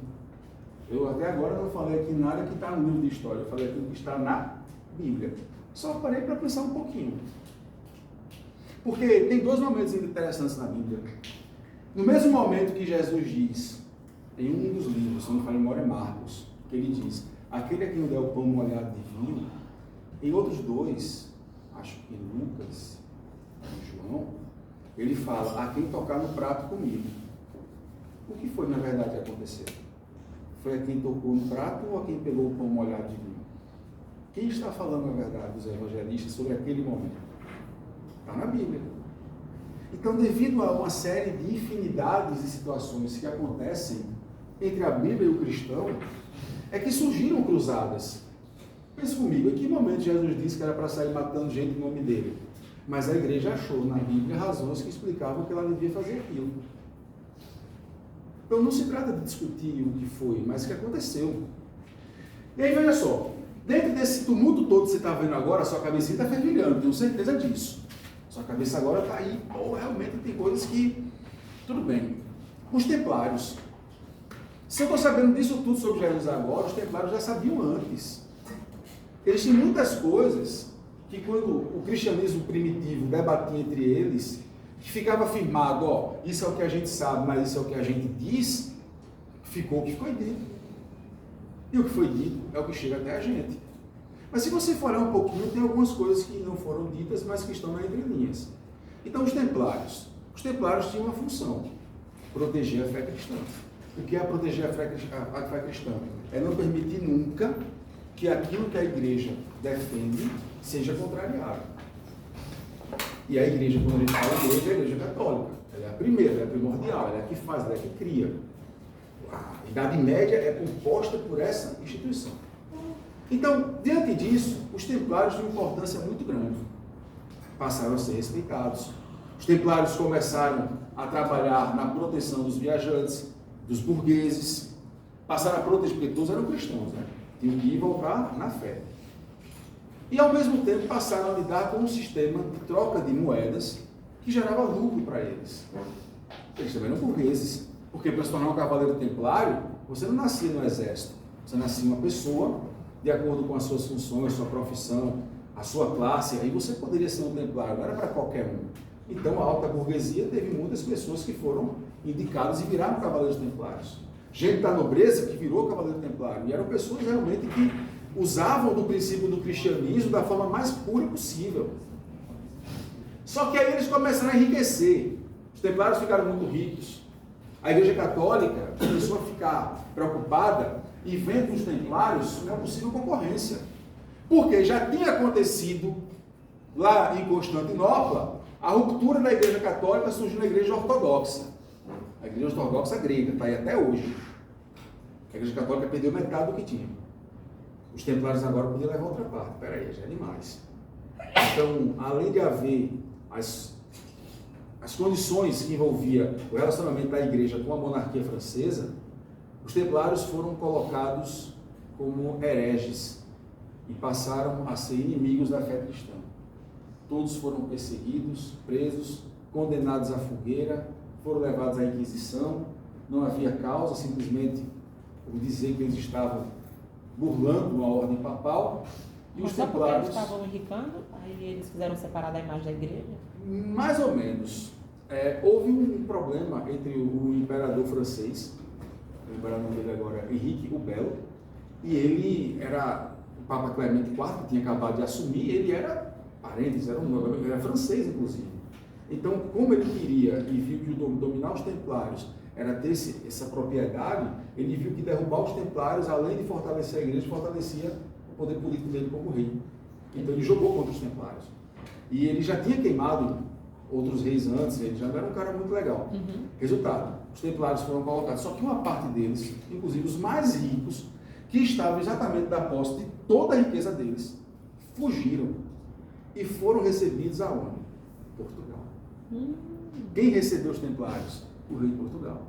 Eu até agora não falei aqui nada que está no livro de história. Eu falei aquilo que está na Bíblia. Só parei para pensar um pouquinho. Porque tem 2 momentos interessantes na Bíblia. No mesmo momento que Jesus diz, em um dos livros, se não me falha a memória, é Marcos, que ele diz: aquele a quem eu der o pão molhado de vinho. Em outros 2, acho que em Lucas e João, ele fala: a quem tocar no prato comigo. O que foi na verdade que aconteceu? Foi a quem tocou no prato ou a quem pegou o pão molhado de vinho? Quem está falando na verdade dos evangelistas sobre aquele momento? Está na Bíblia. Então, devido a uma série de infinidades de situações que acontecem entre a Bíblia e o cristão, é que surgiram cruzadas. Pense comigo, em que momento Jesus disse que era para sair matando gente em nome dele? Mas a igreja achou na Bíblia razões que explicavam que ela devia fazer aquilo. Então não se trata de discutir o que foi, mas o que aconteceu. E aí veja só, dentro desse tumulto todo que você está vendo agora, a sua cabecinha está fervilhando, tenho certeza disso. Sua cabeça agora está aí, ou realmente tem coisas que... Tudo bem. Os templários. Se eu estou sabendo disso tudo sobre Jesus agora, os templários já sabiam antes. Existem muitas coisas que quando o cristianismo primitivo debatia entre eles, que ficava afirmado: ó, isso é o que a gente sabe, mas isso é o que a gente diz, ficou o que foi dito. E o que foi dito é o que chega até a gente. Mas se você for olhar um pouquinho, tem algumas coisas que não foram ditas, mas que estão na entrelinhas. Então, os templários tinham uma função: proteger a fé cristã. O que é proteger a fé cristã? É não permitir nunca que aquilo que a igreja defende seja contrariado. E a igreja, quando a gente fala igreja, é a igreja católica. Ela é a primeira, ela é a primordial, ela é a que faz, ela é a que cria. A Idade Média é composta por essa instituição. Então, diante disso, os templários têm uma importância muito grande. Passaram a ser respeitados. Os templários começaram a trabalhar na proteção dos viajantes, dos burgueses. Passaram a proteger, porque todos eram cristãos, né? Tinham que ir voltar na fé. E, ao mesmo tempo, passaram a lidar com um sistema de troca de moedas que gerava lucro para eles. Eles também eram burgueses, porque para se tornar um cavaleiro templário, você não nascia no exército. Você nascia uma pessoa, de acordo com as suas funções, a sua profissão, a sua classe, aí você poderia ser um templário, não era para qualquer um. Então, a alta burguesia teve muitas pessoas que foram indicadas e viraram cavaleiros templários. Gente da nobreza que virou cavaleiro templário. E eram pessoas realmente que usavam do princípio do cristianismo da forma mais pura possível. Só que aí eles começaram a enriquecer. Os templários ficaram muito ricos. A Igreja Católica começou a ficar preocupada e vendo nos templários uma possível concorrência. Porque já tinha acontecido lá em Constantinopla a ruptura da Igreja Católica, surgiu na Igreja Ortodoxa. A Igreja Ortodoxa grega, está aí até hoje. A Igreja Católica perdeu metade do que tinha. Os templários agora podiam levar outra parte. Espera aí, já é demais. Então, além de haver as condições que envolvia o relacionamento da igreja com a monarquia francesa, os templários foram colocados como hereges e passaram a ser inimigos da fé cristã. Todos foram perseguidos, presos, condenados à fogueira, foram levados à Inquisição, não havia causa, simplesmente por dizer que eles estavam burlando a ordem papal. E Mas os só porque eles templários, estavam enricando, aí eles quiseram separar da imagem da igreja? mais ou menos, houve um problema entre o imperador francês, o imperador dele agora, Henrique o Belo, e ele era o Papa Clemente IV, que tinha acabado de assumir, ele era parênteses, era francês, inclusive. Então, como ele queria e viu que dominar os templários era ter essa propriedade, ele viu que derrubar os templários, além de fortalecer a igreja, fortalecia o poder político dele como rei. Então, ele jogou contra os templários. E ele já tinha queimado outros reis antes, ele já não era um cara muito legal. Resultado, os templários foram colocados, só que uma parte deles, inclusive os mais ricos, que estavam exatamente da posse de toda a riqueza deles, fugiram e foram recebidos aonde? Portugal. Quem recebeu os templários? O rei de Portugal.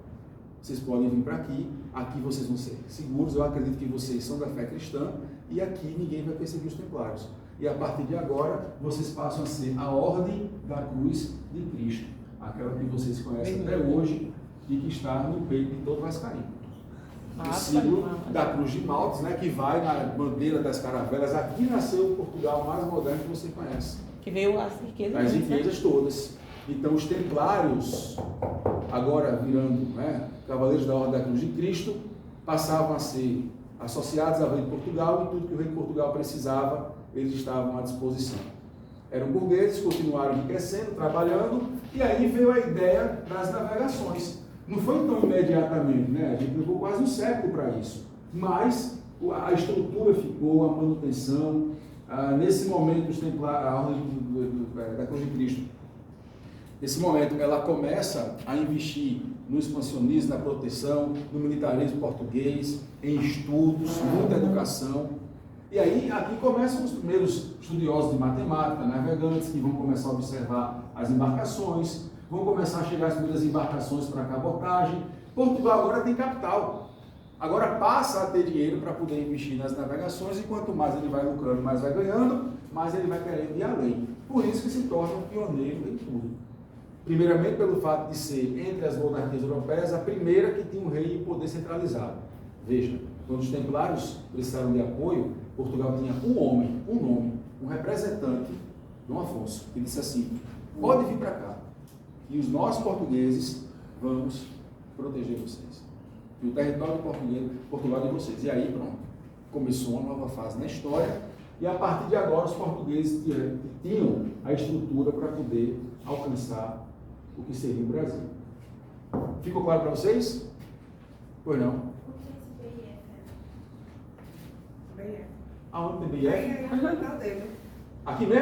Vocês podem vir para aqui, aqui vocês vão ser seguros, eu acredito que vocês são da fé cristã, e aqui ninguém vai perseguir os templários. E a partir de agora, vocês passam a ser a ordem da cruz de Cristo, aquela que vocês conhecem até hoje e que está no peito de todo vascaíno. O símbolo da cruz de Maltes, né, que vai na bandeira das caravelas. Aqui nasceu o Portugal mais moderno que você conhece. Que veio as riquezas. As riquezas todas. Então, os templários, agora virando, né, cavaleiros da Ordem da Cruz de Cristo, passavam a ser associados ao rei de Portugal, e tudo que o rei de Portugal precisava, eles estavam à disposição. Eram burgueses, continuaram enriquecendo, trabalhando, e aí veio a ideia das navegações. Não foi tão imediatamente, né? A gente levou quase um século para isso, mas a estrutura ficou, a manutenção. Nesse momento, os templários, a Ordem da Cruz de Cristo, nesse momento, ela começa a investir no expansionismo, na proteção, no militarismo português, em estudos, muita educação. E aí, aqui começam os primeiros estudiosos de matemática, navegantes, que vão começar a observar as embarcações, vão começar a chegar as primeiras embarcações para cabotagem. Portugal agora tem capital. Agora passa a ter dinheiro para poder investir nas navegações, e quanto mais ele vai lucrando, mais vai ganhando, mais ele vai querendo ir além. Por isso que se torna um pioneiro em tudo. Primeiramente pelo fato de ser, entre as monarquias europeias, a primeira que tinha um rei e poder centralizado. Veja, quando os templários precisaram de apoio, Portugal tinha um homem, um nome, um representante, Dom Afonso, que disse assim: pode vir para cá, e os nós portugueses vamos proteger vocês. E o território Portugal de vocês. E aí, pronto, começou uma nova fase na história, e a partir de agora os portugueses tinham a estrutura para poder alcançar o que seria o Brasil. Ficou claro para vocês? Pois não? Aonde tem BF? Aqui mesmo?